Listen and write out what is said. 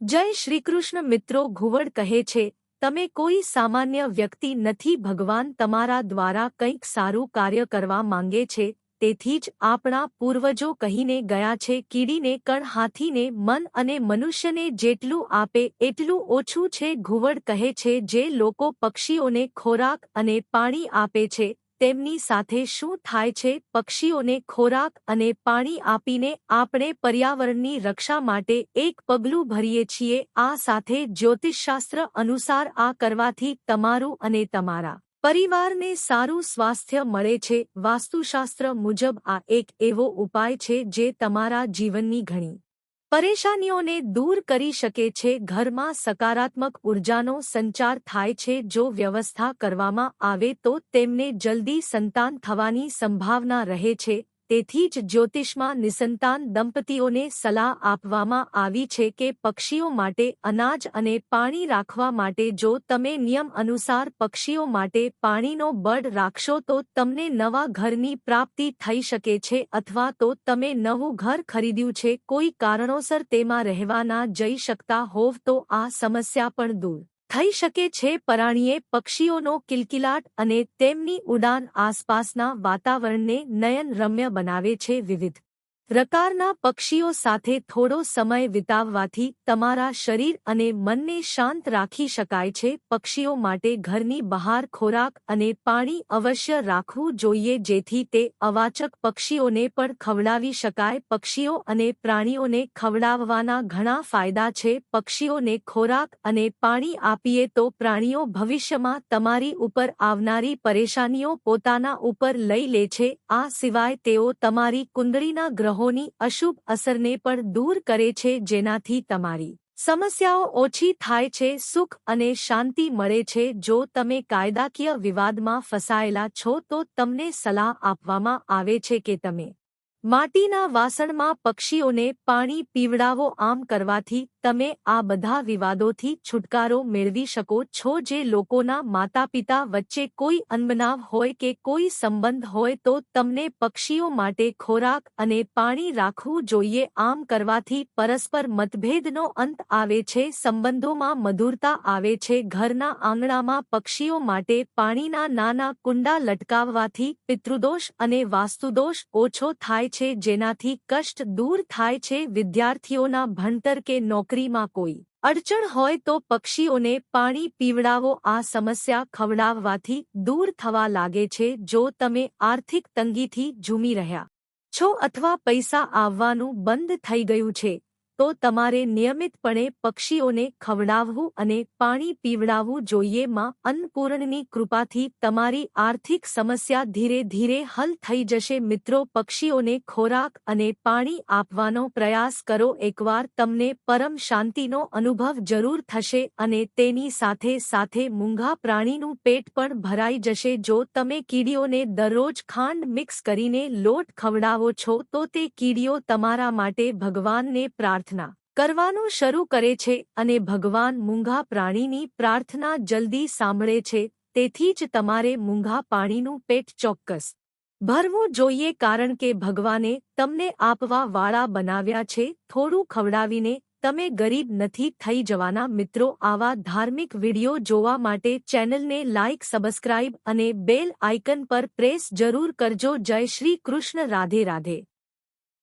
જય શ્રી કૃષ્ણ મિત્રો ઘુવડ કહે છે તમે કોઈ સામાન્ય વ્યક્તિ નથી ભગવાન તમારા દ્વારા કંઈક સારું કાર્ય કરવા માંગે છે તેથી જ આપણા પૂર્વજો કહીને ગયા છે કીડીને કણ હાથીને મન અને મનુષ્યને જેટલું આપે એટલું ઓછું છે ઘુવડ કહે છે જે લોકો પક્ષીઓને ખોરાક અને પાણી આપે છે તેમની સાથે શું થાય છે પક્ષીઓને ખોરાક અને પાણી આપીને આપણે પર્યાવરણની રક્ષા માટે એક પગલું ભરીએ છીએ આ સાથે જ્યોતિષશાસ્ત્ર અનુસાર આ કરવાથી તમારું અને તમારા પરિવારને સારું સ્વાસ્થ્ય મળે છે વાસ્તુશાસ્ત્ર મુજબ આ એક એવો ઉપાય છે જે તમારા જીવનની ઘણી પરેશાનીઓને દૂર કરી શકે છે ઘરમાં સકારાત્મક ઉર્જાનો સંચાર થાય છે જો વ્યવસ્થા કરવામાં આવે તો તેમને જલ્દી સંતાન થવાની સંભાવના રહે છે તેથી જ જ્યોતિષમાં નિસંતાન દંપતીઓને સલાહ આપવામાં આવી છે કે પક્ષીઓ માટે અનાજ અને પાણી રાખવા માટે જો તમે નિયમ અનુસાર પક્ષીઓ માટે પાણીનો બળ રાખશો તો તમને નવા ઘરની પ્રાપ્તિ થઈ શકે છે અથવા તો તમે નવું ઘર ખરીદ્યું છે કોઈ કારણોસર તેમાં રહેવા ના જઈ શકતા હોવ તો આ સમસ્યા પણ દૂર થઈ શકે છે પરાણીએ પક્ષીઓનો કિલકિલાટ અને તેમની ઉડાન આસપાસના વાતાવરણને નયનરમ્ય બનાવે છે વિવિધ પ્રકારના પક્ષીઓ સાથે થોડો સમય વિતાવવાથી તમારા શરીર અને મનને શાંત રાખી શકાય છે પક્ષીઓ માટે ઘરની બહાર ખોરાક અને પાણી અવશ્ય રાખવું જોઈએ જેથી તે અવાચક પક્ષીઓને પણ ખવડાવી શકાય પક્ષીઓ અને પ્રાણીઓને ખવડાવવાના ઘણા ફાયદા છે પક્ષીઓને ખોરાક અને પાણી આપીએ તો પ્રાણીઓ ભવિષ્યમાં તમારી ઉપર આવનારી પરેશાનીઓ પોતાના ઉપર લઈ લે છે આ સિવાય તેઓ તમારી કુંડળીના ગ્રહોની અશુભ અસરને પણ દૂર કરે છે જેનાથી તમારી સમસ્યાઓ ઓછી થાય છે સુખ અને શાંતિ મળે છે જો તમે કાયદાકીય વિવાદમાં ફસાયેલા છો તો તમને સલાહ આપવામાં આવે છે કે તમે માટીના વાસણમાં પક્ષીઓને પાણી પીવડાવો આમ કરવાથી તમે આ બધા વિવાદોથી છુટકારો મેળવી શકો છો જે લોકોના માતાપિતા વચ્ચે કોઈ અનબનાવ હોય કે કોઈ સંબંધ હોય તો તમને પક્ષીઓ માટે ખોરાક અને પાણી રાખવું જોઈએ આમ કરવાથી પરસ્પર મતભેદનો અંત આવે છે સંબંધોમાં મધુરતા આવે છે ઘરના આંગણામાં પક્ષીઓ માટે પાણીના નાના કુંડા લટકાવવાથી પિતૃદોષ અને વાસ્તુદોષ ઓછો થાય છે જેનાથી કષ્ટ દૂર થાય છે વિદ્યાર્થીઓના ભણતર કે નોકરીમાં કોઈ અડચણ હોય તો પક્ષીઓને પાણી પીવડાવો આ સમસ્યા ખવડાવવાથી દૂર થવા લાગે છે જો તમે આર્થિક તંગીથી ઝૂમી રહ્યા છો અથવા પૈસા આવવાનું બંધ થઈ ગયું છે તો તમારે નિયમિતપણે પક્ષીઓને ખવડાવવું અને પાણી પીવડાવવું જોઈએ માં અન્નપૂર્ણની કૃપાથી તમારી આર્થિક સમસ્યા ધીરે ધીરે હલ થઈ જશે મિત્રો પક્ષીઓને ખોરાક અને પાણી આપવાનો પ્રયાસ કરો એકવાર તમને પરમ શાંતિનો અનુભવ જરૂર થશે અને તેની સાથે સાથે મૂંગા પ્રાણીનું પેટ પણ ભરાઈ જશે જો તમે કીડીઓને દરરોજ ખાંડ મિક્સ કરીને લોટ ખવડાવો છો તો તે કીડીઓ તમારા માટે ભગવાનને પ્રાર્થના કરવાનું શરૂ કરે છે અને ભગવાન મૂંગા પ્રાણીની પ્રાર્થના જલ્દી સાંભળે છે તેથી જ તમારે મૂંગા પાણીનું પેટ ચોક્કસ ભરવું જોઈએ કારણ કે ભગવાને તમને આપવા વાળા બનાવ્યા છે થોડું ખવડાવીને તમે ગરીબ નથી થઈ જવાના મિત્રો આવા ધાર્મિક વિડિયો જોવા માટે ચેનલને લાઇક સબસ્ક્રાઇબ અને બેલ આઇકન પર પ્રેસ જરૂર કરજો જય શ્રી કૃષ્ણ રાધે રાધે